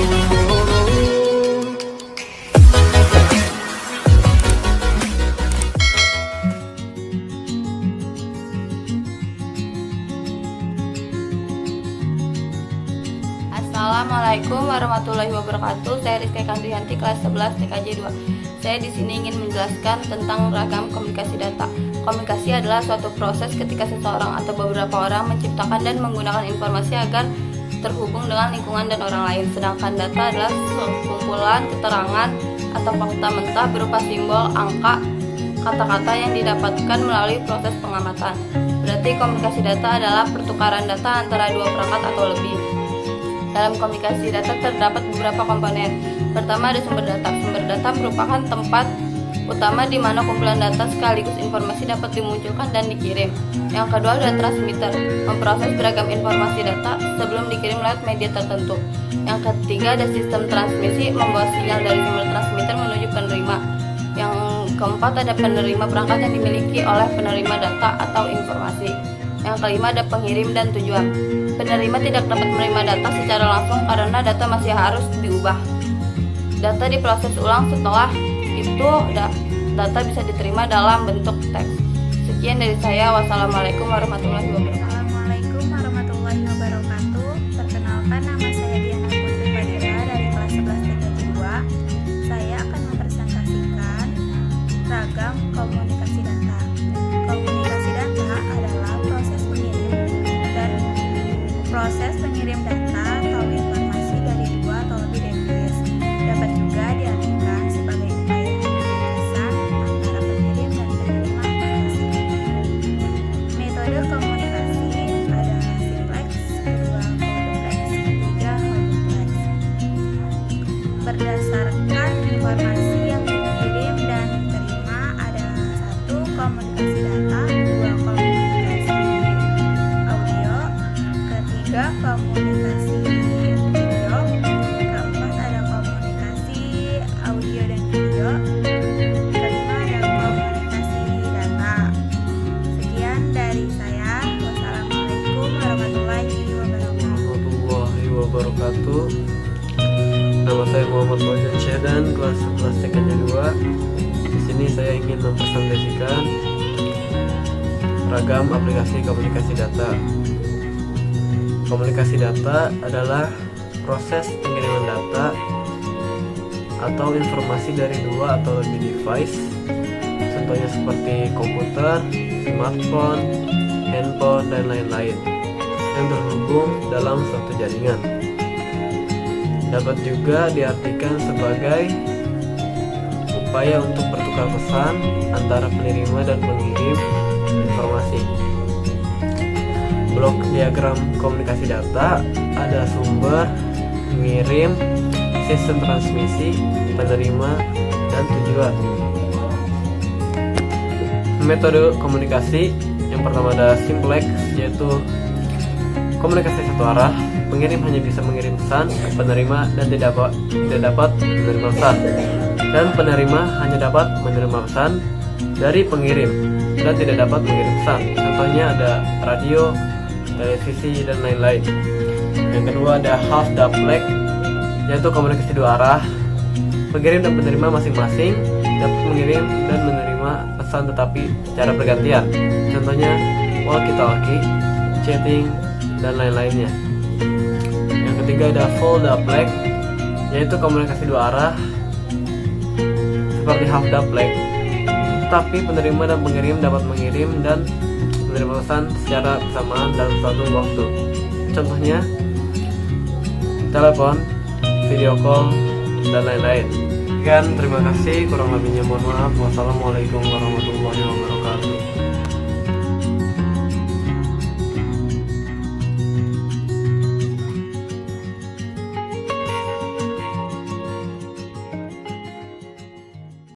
Assalamualaikum warahmatullahi wabarakatuh. Saya Rizky Kandrihanti, kelas 11 TKJ 2. Saya di sini ingin menjelaskan tentang ragam komunikasi data. Komunikasi adalah suatu proses ketika seseorang atau beberapa orang menciptakan dan menggunakan informasi agar terhubung dengan lingkungan dan orang lain. Sedangkan data adalah kumpulan keterangan atau fakta mentah berupa simbol, angka, kata-kata yang didapatkan melalui proses pengamatan. Berarti komunikasi data adalah pertukaran data antara dua perangkat atau lebih. Dalam komunikasi data terdapat beberapa komponen. Pertama ada sumber data. Sumber data merupakan tempat utama di mana kumpulan data sekaligus informasi dapat dimunculkan dan dikirim. Yang kedua ada transmitter, memproses beragam informasi data sebelum dikirim lewat media tertentu. Yang ketiga ada sistem transmisi, membawa sinyal dari sumber transmitter menuju penerima. Yang keempat ada penerima perangkat yang dimiliki oleh penerima data atau informasi. Yang kelima ada pengirim dan tujuan. Penerima tidak dapat menerima data secara langsung karena data masih harus diubah. Data diproses ulang, setelah itu data bisa diterima dalam bentuk teks. Sekian dari saya. Wassalamualaikum warahmatullahi wabarakatuh. Assalamualaikum warahmatullahi wabarakatuh. Perkenalkan, nama saya Diana Putri Fadila dari kelas 11 TKJ 2. Saya akan mempresentasikan ragam komunikasi data. Komunikasi data adalah proses mengirim data atau informasi dari dua atau lebih device. Dapat juga diartikan sebagai upaya pesan antara pengirim dan penerima informasi. Metode komunikasi ada simplex, kedua complex, ketiga holoplex. Berdasarkan informasi yang dikirim dan diterima ada 1. Komunikasi data, 2. Komunikasi audio, 3. Komunikasi video, keempat ada komunikasi audio dan video, kelima ada komunikasi data. Sekian dari saya. Wassalamualaikum warahmatullahi wabarakatuh. Nama saya Muhammad Fauzan Syahdan, kelas 11 TKJ 2. Di sini saya ingin mempresentasikan ragam aplikasi komunikasi data. Komunikasi data adalah proses pengiriman data atau informasi dari dua atau lebih device, contohnya seperti komputer, smartphone, handphone, dan lain-lain, yang terhubung dalam suatu jaringan. Dapat juga diartikan sebagai upaya untuk bertukar pesan antara penerima dan pengirim informasi. Blok diagram komunikasi data ada sumber, pengirim, sistem transmisi, penerima, dan tujuan. Metode komunikasi yang pertama ada simplex, yaitu komunikasi satu arah. Pengirim hanya bisa mengirim pesan ke penerima dan tidak dapat menerima pesan, dan penerima hanya dapat menerima pesan dari pengirim dan tidak dapat mengirim pesan. Contohnya ada radio, televisi, dan lain-lain. Yang kedua ada half duplex, yaitu komunikasi dua arah. Pengirim dan penerima masing-masing dapat mengirim dan menerima pesan tetapi secara bergantian. Contohnya walkie-talkie, chatting, dan lain-lainnya. Yang ketiga ada full duplex, yaitu komunikasi dua arah seperti half duplex, tetapi penerima dan pengirim dapat mengirim dan menerima pesan secara bersamaan dalam suatu waktu. Contohnya telepon, video call, dan lain-lain. Terima kasih, kurang lebihnya mohon maaf. Wassalamualaikum warahmatullahi wabarakatuh.